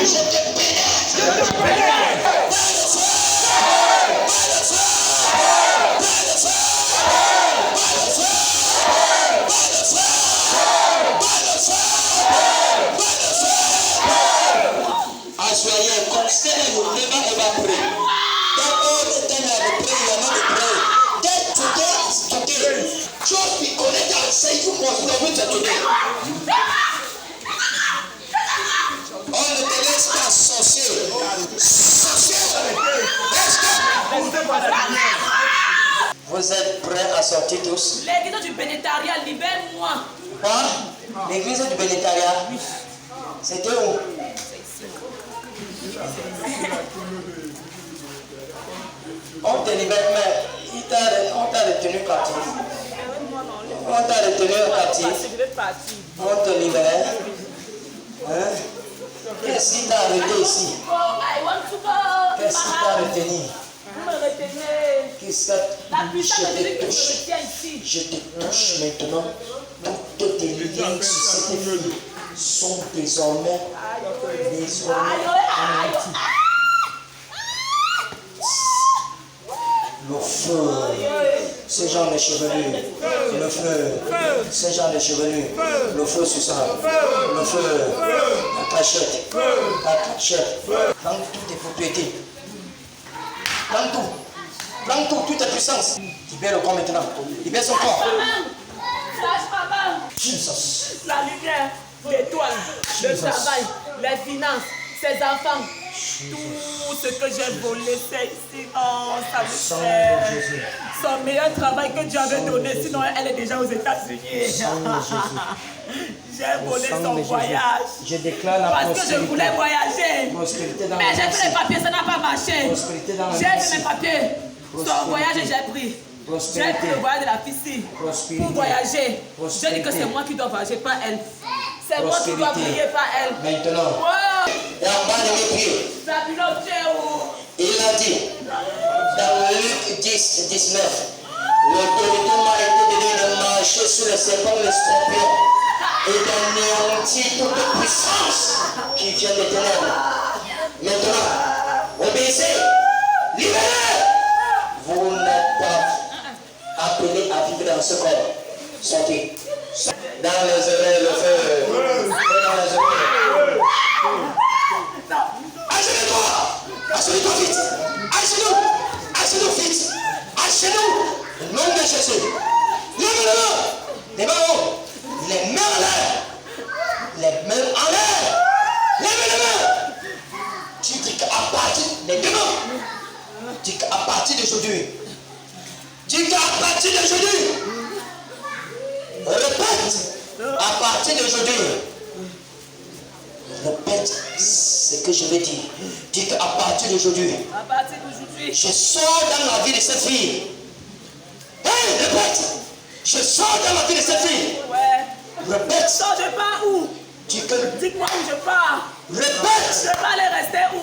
Je te pénètre. Soyez constants, vous never ever pray. That all the time I have pray, you are not praying. That today is today. Just be connected and say you must know which today. On ne te laisse pas sorcier. Sorcier. Vous êtes prêts à sortir tous? L'église du bénétariat, libère-moi. Quoi? L'église du bénétariat? C'était où? On te libère, mais on t'a retenu captif. On t'a retenu captif. On te libère. Hein? Qu'est-ce qui t'a arrêté ici? Qu'est-ce qui t'a retenu? Vous me retenez. Qu'est-ce que La puissance de Dieu qui me touche? retient ici. Je te touche maintenant. Toutes tes liens sur cette fille sont désormais anéantis. Le feu, ce genre de chevelure, le feu, ce genre de chevelure, le feu sur ça, le feu, la cachette, prends toutes tes propriétés, prends toute ta puissance, libère le corps maintenant, libère son corps. Jesus. La lumière, l'étoile, le travail, les finances, ses enfants. Tout ce que j'ai volé, c'est ici. Oh, ça me fait. Son meilleur travail que Dieu avait donné, sinon elle est déjà aux États-Unis. J'ai volé son voyage. Je déclare la parce prospérité. que je voulais voyager. Mais j'ai fait les papiers, ça n'a pas marché. J'ai fait mes papiers. Son voyage, j'ai pris. J'ai pris le voyage de la fille pour voyager. Je dis que c'est moi qui dois voyager, pas elle. C'est moi qui dois prier, pas elle. Maintenant. Wow. Et en bas de mes pieds. Il a dit, dans Luc 10, 19, l'autorité m'a été donnée de marcher sur les serpents, les scorpions, et d'anéantir toute puissance qui vient des ténèbres. Maintenant, obéissez, libérez. Vous n'êtes pas appelés à vivre dans ce corps. Sortez. Dans les oreilles, le feu. Dans les oreilles. Achète-toi vite. Achète-nous vite. Achète-nous. Au nom de Jésus. Lève-le. Les mains en haut. Les mains en l'air. Les mains en l'air. Lève les mains. Tu dis qu'à partir des mains. Dis qu'à partir d'aujourd'hui. Dis qu'à partir d'aujourd'hui. Répète. À partir d'aujourd'hui. Répète ce que je vais dire. Dis qu'à partir d'aujourd'hui, je sors dans la vie de cette fille. Hey, répète. Je sors dans la vie de cette fille. Ouais. Répète. Sors, je pars où? Dites-moi où je pars. Répète. Je vais aller rester où?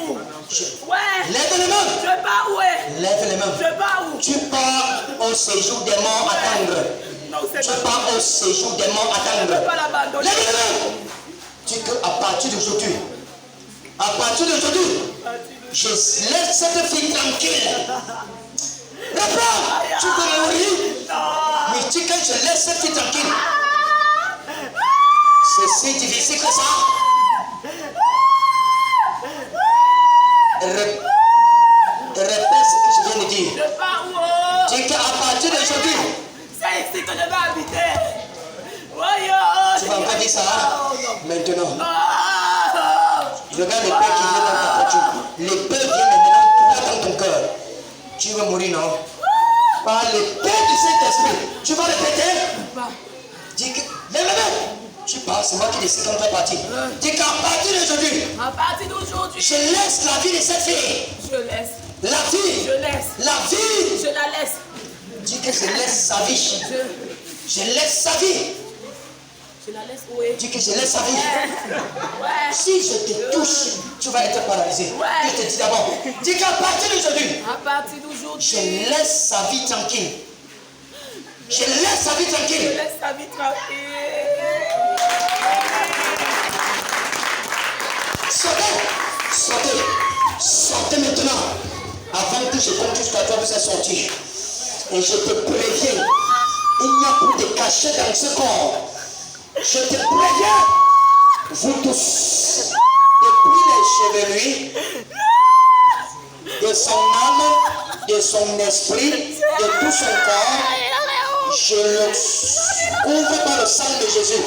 Ouais. Lève les mains. Je pars où? Lève les mains. Je pars où? Tu pars au séjour des morts attendre. Non, c'est tu pars au séjour des morts attendre. Je ne peux pas l'abandonner. Lève les mains. Dis qu'à partir d'aujourd'hui, je laisse cette fille tranquille. Reprends. Tu peux mourir. Mais dis que je laisse cette fille tranquille. C'est si difficile que ça. Répète ce que je viens de dire. Je pars où? Dis qu'à partir d'aujourd'hui, c'est ici que je vais habiter. Tu vas pas dire ça maintenant. Oh. Regarde les peurs qui viennent dans ta voiture. Les peurs viennent maintenant dans ton cœur. Tu veux mourir, non? Par les peurs du Saint-Esprit. Tu vas répéter? Dis que, lève la main. Tu parles, c'est moi qui décide quand tu vas partir. Dis qu'à partir d'aujourd'hui, à partir d'aujourd'hui, je laisse la vie de cette fille. Je laisse. La vie. Je laisse. La vie. Je la laisse. Dis que je laisse sa vie. Je laisse sa vie. Je la laisse où est? Dis que je laisse sa vie. Ouais. Si je te touche, tu vas être paralysé. Ouais. Je te dis d'abord. Dis qu'à partir d'aujourd'hui, à partir d'aujourd'hui, je laisse sa vie tranquille. Je laisse sa vie tranquille. Je laisse sa vie tranquille. Sauvez. je compte jusqu'à toi, vous êtes sortis. Et je te préviens, il n'y a plus de cachet dans ce corps. Je te préviens, vous tous, depuis les chevelures, de son âme, de son esprit, de tout son corps, je le couvre par le sang de Jésus.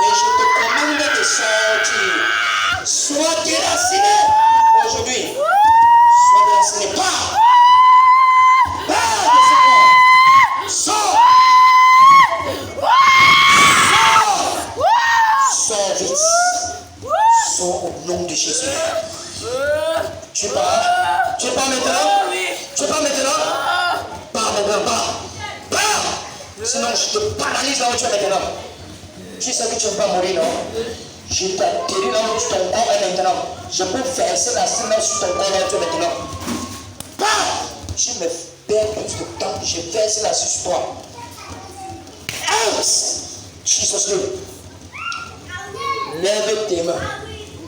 Et je te commande de sortir. Sois déraciné aujourd'hui. Sois déraciné. Pars de ce corps. Sors. Sors vite. Sors au nom de Jésus. Tu pars. Tu pars maintenant. Tu pars maintenant. Pars maintenant. Pars. Sinon je te paralyse là où tu es maintenant. Tu sais que tu ne vas pas mourir, non? Je t'atterris là où ton corps est maintenant. Je peux verser la semence sur ton corps là où tu es maintenant. Pars! Tu me perds plus de temps. Je verse la sur toi. Out! Jesus name. Lève tes mains.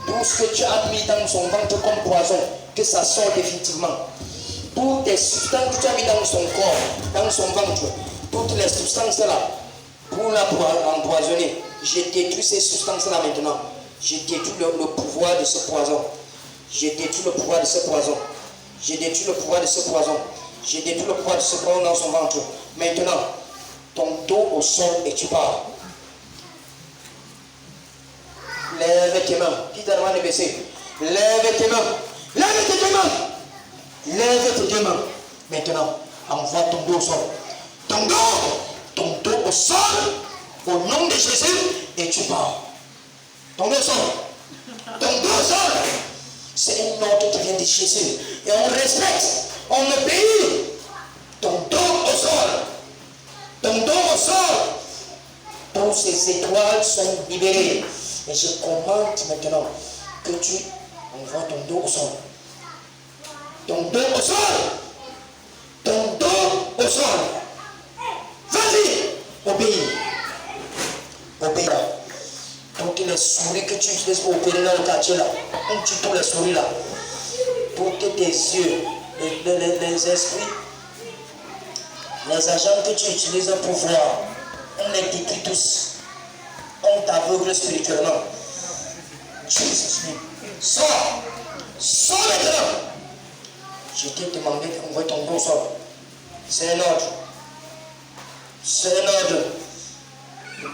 Tout ce que tu as mis dans son ventre comme poison, que ça sorte définitivement. Toutes les substances que tu as mis dans son corps, dans son ventre, toutes les substances là, pour l'empoisonner, je détruis ces substances-là maintenant. Je détruis le pouvoir de ce poison. Je détruis le pouvoir de ce poison. Je détruis le pouvoir de ce poison. Je détruis le pouvoir de ce poison dans son ventre. Maintenant, ton dos au sol et tu pars. Lève tes mains. Qui t'a demandé de baisser? Lève tes mains. Lève tes deux mains. Lève tes deux mains. Maintenant, envoie ton dos au sol. Ton dos au sol, au nom de Jésus, et tu pars. Ton dos au sol. Ton dos au sol. C'est un ordre qui vient de Jésus. Et on respecte, on obéit. Ton dos au sol. Ton dos au sol. Toutes ces étoiles sont libérées. Et je commande maintenant que tu envoies ton dos au sol. Ton dos au sol. Ton dos au sol. Vas-y, obéis. Obéis. Toutes les souris que tu utilises pour opérer dans le quartier là, on tue tous les souris là. Toutes tes yeux, les esprits, les agents que tu utilises pour voir, on les détruit tous. On t'aveugle spirituellement. Jesus name. Sors. Sors maintenant. Je t'ai demandé d'envoyer ton dos au sol. C'est un ordre. C'est un ordre.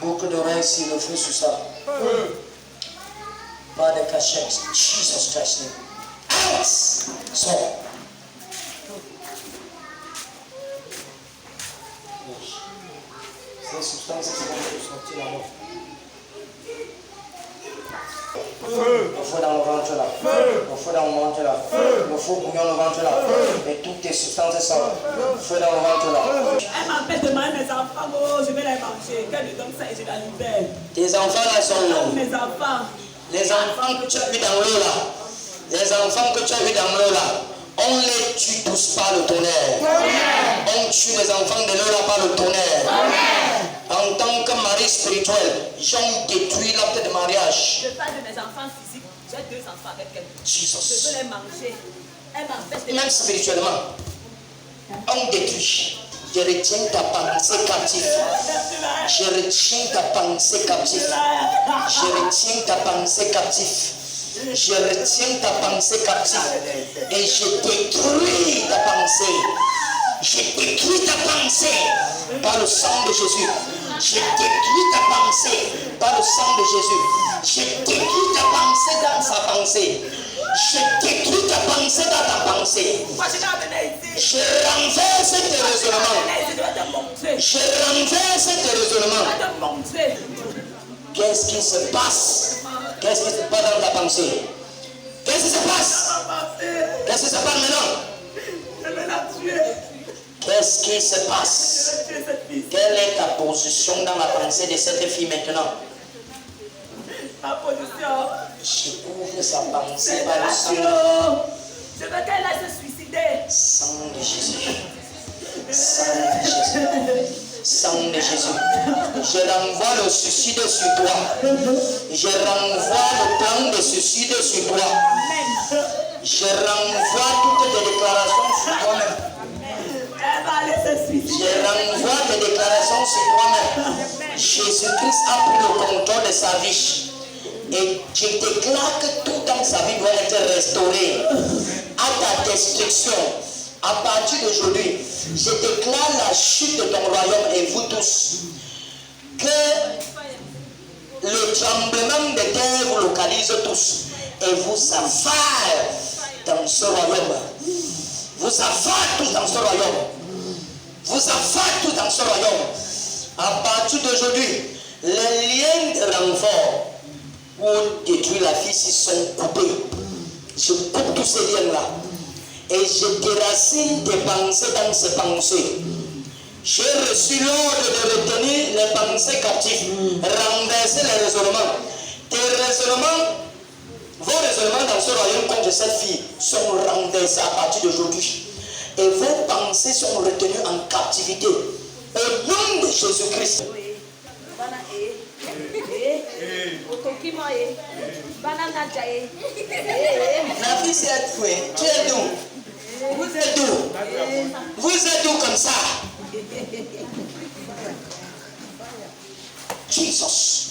Beaucoup d'oreilles ici, le feu sur ça. Pas de cachette. Jesus Christ name. Out. Sors. Ces substances qui vont sortir là-bas. Le feu dans le ventre là. Le feu dans le ventre là. Le feu bouillon dans le ventre là. Et toutes tes substances sortent. Le feu dans le ventre là. Elle m'empêche de manger mes enfants. Oh, je vais les manger. Qu'elle me donne ça et je la libère. Tes enfants là sont là. Mes enfants. Les enfants que tu as vus dans l'eau là. Les enfants que tu as vus dans l'eau là. On les tue tous par le tonnerre. On tue les enfants de l'eau là par le tonnerre. En tant que mari spirituel, j'ai détruit l'acte de mariage. Je parle de mes enfants physiques. J'ai 2 enfants avec elle. Jesus. Je veux les manger. Elle m'empêche de Même spirituellement, on détruit. Je retiens ta pensée captive. Je retiens ta pensée captive. Je retiens ta pensée captive. Je retiens ta pensée captive. Et je détruis ta pensée. Je détruis ta pensée par le sang de Jésus. Je détruis ta pensée par le sang de Jésus. Je détruis ta pensée dans sa pensée. Je détruis ta pensée dans ta pensée. Je renverse tes raisonnements. Je renverse tes raisonnements. Qu'est-ce qui se passe? Qu'est-ce qui se passe dans ta pensée? Qu'est-ce qui se passe? Qu'est-ce qui se passe maintenant? Je vais la tuer. Qu'est-ce qui se passe? Quelle est ta position dans la pensée de cette fille maintenant? Ma position. Je couvre sa pensée par le sang. Je veux qu'elle aille se suicider. Sang de Jésus. Sang de Jésus. Sang de Jésus. Je renvoie le suicide sur toi. Je renvoie le plan de suicide sur toi. Amen. Je renvoie toutes tes déclarations sur toi-même. Je renvoie tes déclarations sur toi-même. Jésus-Christ a pris le contrôle de sa vie. Et je déclare que tout dans sa vie doit être restauré à ta destruction. À partir d'aujourd'hui, je déclare la chute de ton royaume et vous tous. Que le tremblement de terre vous localise tous et vous avale dans ce royaume. Vous avale tous dans ce royaume. Vous avale tous dans ce royaume. À partir d'aujourd'hui, les liens de renfort pour détruire la fille sont coupés. Je coupe tous ces liens-là. Et je déracine tes pensées dans ces pensées. J'ai reçu l'ordre de retenir les pensées captives, renverser les raisonnements. Tes raisonnements, vos raisonnements dans ce royaume contre cette fille sont renversés à partir d'aujourd'hui. Et vos pensées sont retenues en captivité. Au nom de Jésus-Christ. La fille s'est trouée. Tu es d'où? Vous êtes d'où? Vous êtes d'où comme ça? Jesus.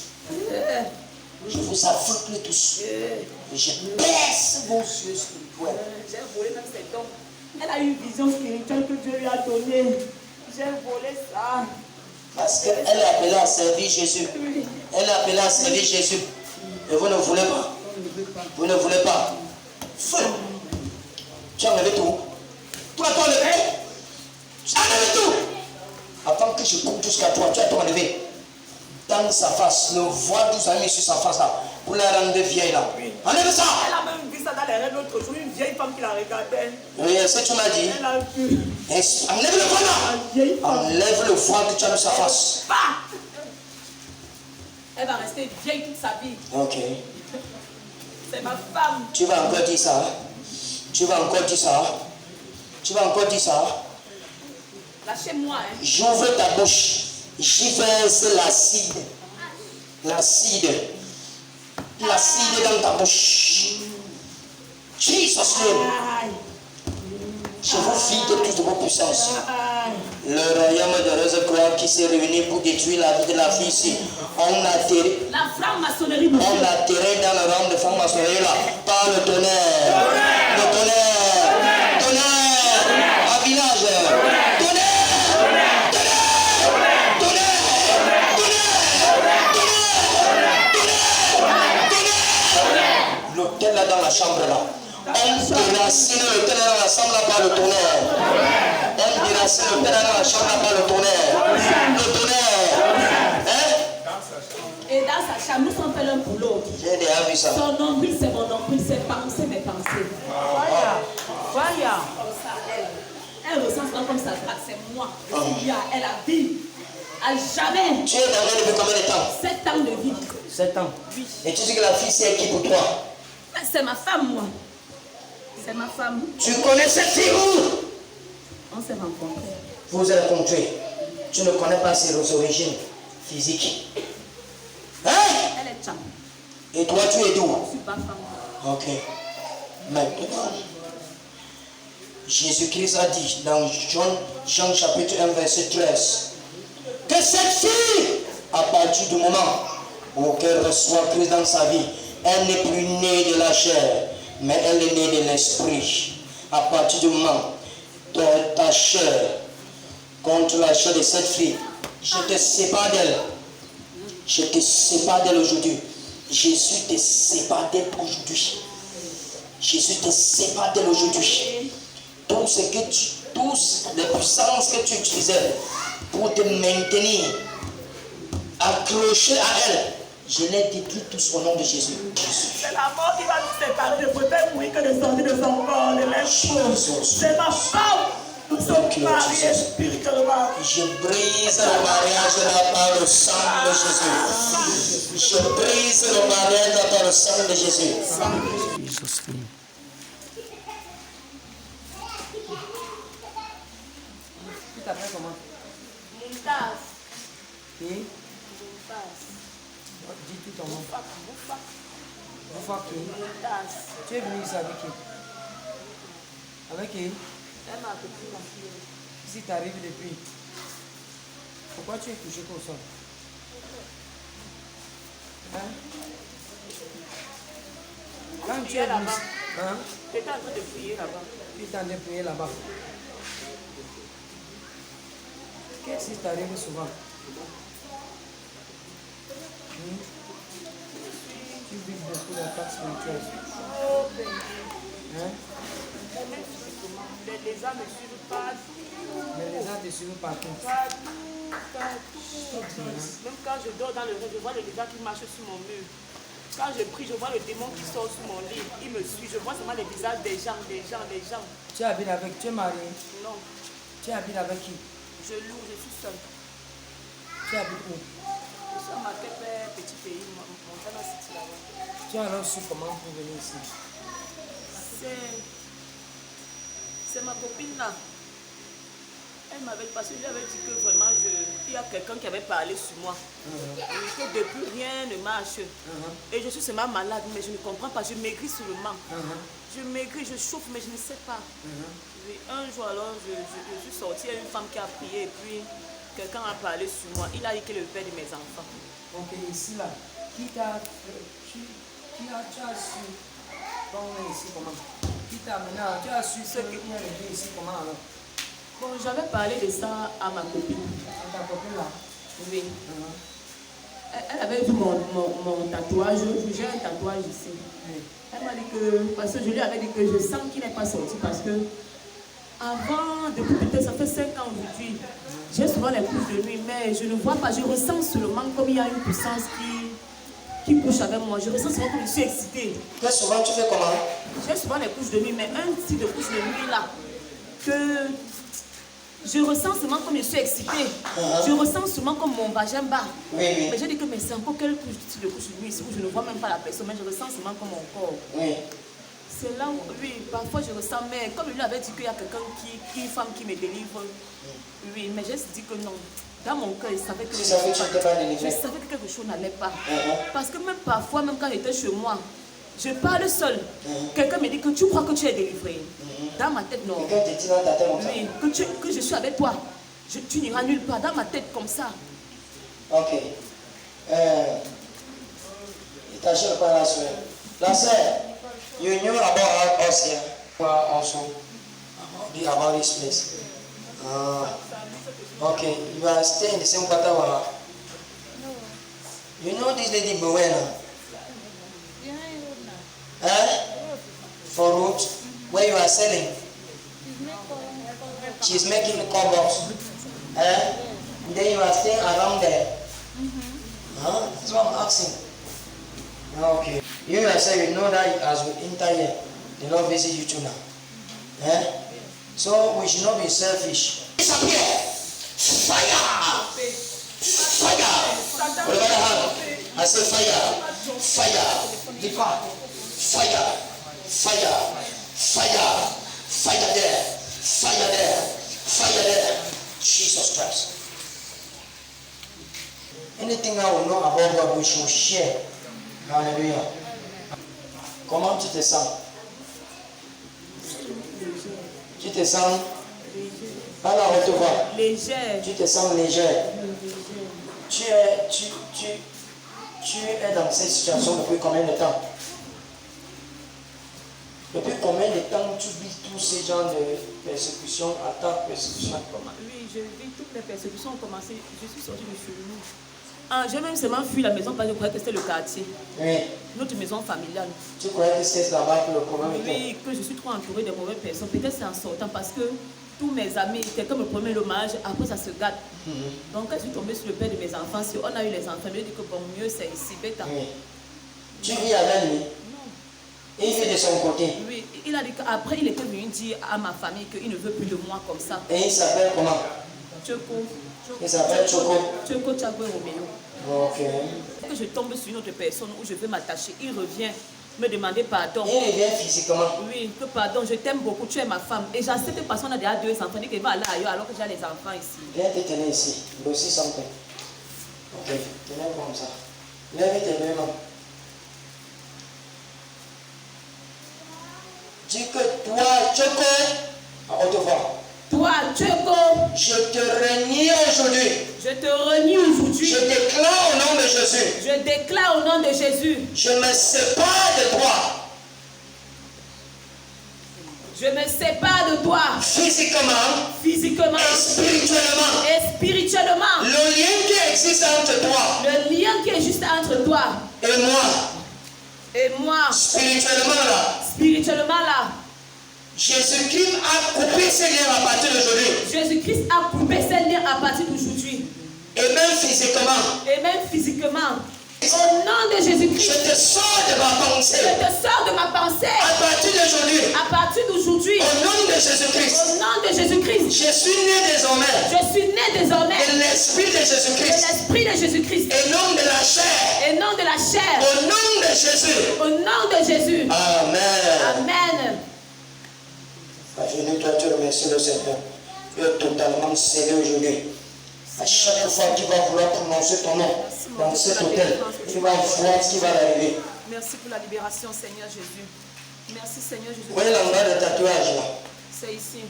Je vous aveugle tous. Et je baisse vos yeux spirituels. J'ai volé même ses dons. Elle a eu une vision spirituelle que Dieu lui a donnée. J'ai volé ça. Parce qu'elle est appelée à servir Jésus. Elle est appelée à servir Jésus. Et vous ne voulez pas. Vous ne voulez pas. Feu. Tu as enlevé tout. Toi, tu as enlevé. Tu as enlevé tout. Avant que je coupe jusqu'à toi, tu as tout enlevé. Dans sa face, le voile que vous avez mis sur sa face là, pour la rendre vieille là. Enlève ça. Elle a même vu ça dans les rêves l'autre jour, une vieille femme qui la regardait. Oui, c'est ce que tu m'as dit. Elle a vu. Enlève le voile là. Enlève le voile que tu as mis sur sa face. Elle va rester vieille toute sa vie. Ok. C'est ma femme. Tu vas encore dire ça. Tu vas encore dire ça. Tu vas encore dire ça. Lâchez-moi, hein. J'ouvre ta bouche. J'y verse l'acide. L'acide. L'acide dans ta bouche. Jesus name. Je vous vide toute vos puissances. Le royaume de Rose-Croix qui s'est réuni pour détruire la vie de la fille ici. On a terré. La franc-maçonnerie, On l'a terré dans le rang de franc-maçonnerie là. Par le tonnerre. Le tonnerre. Tonnerre. À village. L'hôtel là dans la chambre là. On déracine l'hôtel là dans la chambre là par le tonnerre. On déracine l'hôtel là dans la chambre là par le tonnerre. Le tonnerre. Hein? Et dans sa chambre, nous sommes fait l'un pour l'autre. J'ai déjà vu ça. Son nombril, c'est mon nombril, ses pensées, mes pensées. Voilà. Elle ressent ça comme ça, c'est moi. Elle a vie. À jamais. Tu es dans elle depuis combien de temps? 7 ans de vie. 7 ans. Oui. Et tu dis que la fille c'est qui pour toi? C'est ma femme, moi. C'est ma femme. Tu connais cette fille où? On s'est rencontrés. Vous vous êtes rencontrés. Tu ne connais pas ses origines physiques. Hein? Elle est cham. Et toi tu es d'où? Je suis pas femme. Ok. Maintenant, Jésus-Christ a dit dans Jean chapitre 1 verset 13 que cette fille, à partir du moment où elle reçoit Christ dans sa vie, elle n'est plus née de la chair, mais elle est née de l'esprit. À partir du moment où ta chair contre la chair de cette fille, je te sépare d'elle. Je te sépare d'elle aujourd'hui. Jésus te sépare d'elle aujourd'hui. Jésus te sépare d'elle aujourd'hui. Toutes les puissances que tu utilisais pour te maintenir accroché à elle, je les détruis tous au nom de Jésus. C'est la mort qui va nous séparer. Je préfère mourir que de sortir de son corps, de l'esprit. C'est ma femme. Nous sommes mariés spirituellement. Je brise le mariage là par le sang de Jésus. Je brise le mariage là par le sang de Jésus. Tu t'appelles comment? Moutaz. Qui? Moutaz. Dis tout ton nom. Boufa. Boufa qui? Moutaz. Tu es venu ici avec qui? Avec qui? Elle m'a appelé ma fille. Si tu arrives depuis. Pourquoi tu es couché comme ça? Hein? Quand tu es venu, hein? J'étais en train de prier là-bas. Tu es en train de prier là-bas. Qu'est-ce qui t'arrive souvent? Tu vis beaucoup d'attaques spirituelles. Hein? Les lézards me suivent partout. Les lézards te suivent partout. Même quand je dors dans le rêve, je vois le lézard qui marche sur mon mur. Quand je prie, je vois le démon qui sort sur mon lit. Il me suit. Je vois seulement les visages des gens. Tu habites avec, tu es marié? Non. Tu habites avec qui? Je loue, je suis seule. Tu habites où? Je suis à ma petit pays, Montana City là-bas. Tu as alors su comment pour venir ici? C'est ma copine là. Elle m'avait passé, je lui avais dit que vraiment il y a quelqu'un qui avait parlé sur moi. Et que depuis rien ne marche. Et je suis seulement malade, mais je ne comprends pas. Je maigris sur le manque. Je maigris, je chauffe, mais je ne sais pas. Et un jour alors, je suis sortie, il y a une femme qui a prié et puis quelqu'un a parlé sur moi. Il a dit qu'il est le père de mes enfants. Ok, ici là, tu as su, bon, ici comment? Qui t'a amené à, tu as su ce qu'il y a le ici comment alors? Bon, j'avais parlé de ça à ma copine. Ta copine là? Oui. Elle avait vu mon tatouage. J'ai un tatouage ici. Elle m'a dit que, parce que je lui avais dit que je sens qu'il n'est pas sorti parce que avant, depuis peut-être ça fait 5 ans aujourd'hui, j'ai souvent les couches de nuit, mais je ne vois pas, je ressens seulement comme il y a une puissance qui couche avec moi. Je ressens souvent que je suis excitée. Très souvent, tu fais comment? J'ai souvent les couches de nuit, mais un type de couche de nuit là, que je ressens seulement comme je suis excitée. Je ressens seulement comme mon vagin bat. Oui. Mais j'ai dit que mais c'est encore quel type de couche de nuit ici où je ne vois même pas la personne, mais je ressens seulement comme mon corps. Oui. C'est là où, oui, parfois je ressens, mais comme lui avait dit qu'il y a quelqu'un une femme qui me délivre, oui, mais j'ai dit que non. Dans mon cœur, je savais que Tu savais que tu n'étais pas délivré. je savais que quelque chose n'allait pas. Parce que même parfois, même quand j'étais chez moi, je parle seule. Quelqu'un me dit que tu crois que tu es délivré. Dans ma tête, non. Quelqu'un te dit dans ta tête comme ça? Oui, que je suis avec toi. Tu n'iras nulle part. Dans ma tête, comme ça. Ok. Il t'achète pas la soeur. La soeur, you knew about us here. Also, about this place. Okay, you are staying in the same quarter. No. You know this lady Buena? For root, where you are selling. She's making the cobbles. Then you are staying around there. That's what I'm asking. Okay. You yourself, you know that as we enter here, the Lord visit you too now. So we should not be selfish. Disappear! Fire! Fire! Whatever the hand, I say fire! Fire! Depart! Fire! Fire! Fire! Fire there! Fire there! Fire there! Jesus Christ. Anything I will know about God, we should share. Hallelujah. Comment tu te sens? Tu te sens? Parle à haute voix. Légère. Tu te sens légère. Tu es dans cette situation depuis combien de temps? Depuis combien de temps tu vis tous ces genres de persécutions, attaques, persécutions? Oui, je vis toutes les persécutions ont commencé. Je suis sortie de chez nous. J'ai même seulement fui la maison parce que je croyais que c'était le quartier. Oui. Notre maison familiale. Tu croyais que c'était là-bas que le problème était? Oui, que je suis trop entourée de mauvaises personnes. Peut-être c'est en sortant parce que tous mes amis, quelqu'un me promet l'hommage, après ça se gâte. Donc quand je suis tombée sur le père de mes enfants, si on a eu les enfants, je lui ai dit que bon, mieux c'est ici, bêta. Oui. Tu vis avec lui? Non. Et il vit de son côté? Oui, il a dit qu'après il était venu dire à ma famille qu'il ne veut plus de moi comme ça. Et il s'appelle comment? Choco. Il s'appelle Choco. Choco Chagwe Romeo. Ok. Que je tombe sur une autre personne où je veux m'attacher, il revient me demander pardon. Il revient physiquement? Oui, que pardon, je t'aime beaucoup, tu es ma femme. Et j'accepte parce qu'on a déjà 2 enfants, dit qu'il va aller ailleurs alors que j'ai les enfants ici. Viens te tenir ici. Voici son pain. Ok, tenez comme ça. Lève tes 2 mains. Dis que toi, Choco, À haute voix. Toi, Tcheko, Je te renie aujourd'hui. je te renie aujourd'hui. Je déclare au nom de Jésus. Je déclare au nom de Jésus. Je me sépare de toi. Je me sépare de toi. Physiquement. Physiquement. Et spirituellement. Et spirituellement. Le lien qui existe entre toi. Le lien qui est juste entre toi. Et moi. Et moi. Spirituellement là. Spirituellement là. Jésus-Christ a coupé ses liens à partir d'aujourd'hui. Jésus-Christ a coupé ses liens à partir d'aujourd'hui. Et même physiquement. Et même physiquement. Au nom de Jésus-Christ. Je te sors de ma pensée. Je te sors de ma pensée. À partir d'aujourd'hui. À partir d'aujourd'hui. Au nom de Jésus-Christ. Au nom de Jésus-Christ. Je suis né désormais. Je suis né désormais. De l'esprit de De Jésus-Christ. l'esprit de Jésus-Christ. Et non de la chair. Et non de la chair. Au nom de Jésus. Au nom de Jésus. Amen. Amen. Avenue, toi, tu remercies le Seigneur. Tu es totalement scellé aujourd'hui. À chaque fois qu'il va vouloir prononcer ton nom dans cet hôtel, tu vas voir ce qui va arriver. Merci pour la libération, Seigneur Jésus. Merci, Seigneur Jésus. Vous voyez l'endroit de tatouage là? C'est ici.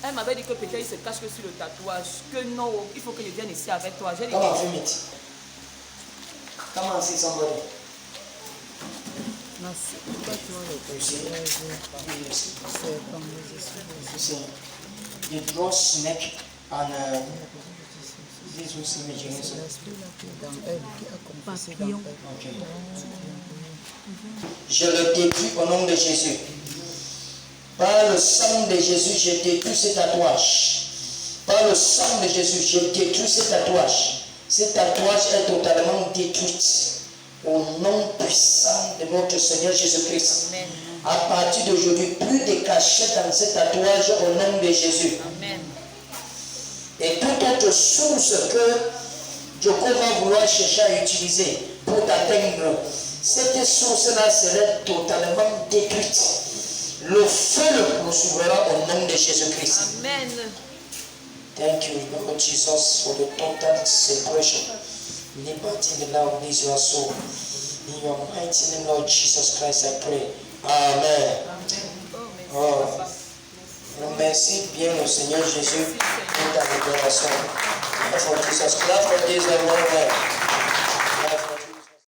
Elle m'avait dit que peut-être il se cache que sur le tatouage. Que non, il faut que je vienne ici avec toi. J'ai dit, Come on, film it. Come on, see somebody. Merci. Pourquoi tu vois le You see, you draw snake and this was imaging. Okay. Je le détruis au nom de Jésus. Par le sang de Jésus, je détruis ce tatouage. Par le sang de Jésus, je détruis ce tatouage. Ce tatouage est totalement détruit. Au nom puissant de notre Seigneur Jésus-Christ. Amen. À partir d'aujourd'hui, plus de cachets dans ce tatouage au nom de Jésus. Amen. Et toute autre source que Dieu va vouloir chercher à utiliser pour t'atteindre, cette source-là serait totalement détruite. Le feu le poursuivra au nom de Jésus-Christ. Amen. Thank you, Lord Jesus, for the total separation. Liberty in the Lord is your soul. In your mighty name, Lord Jesus Christ, I pray. Amen. Oh, remercie bien le Seigneur Jésus pour ta libération. For Jesus, clap for this and one word.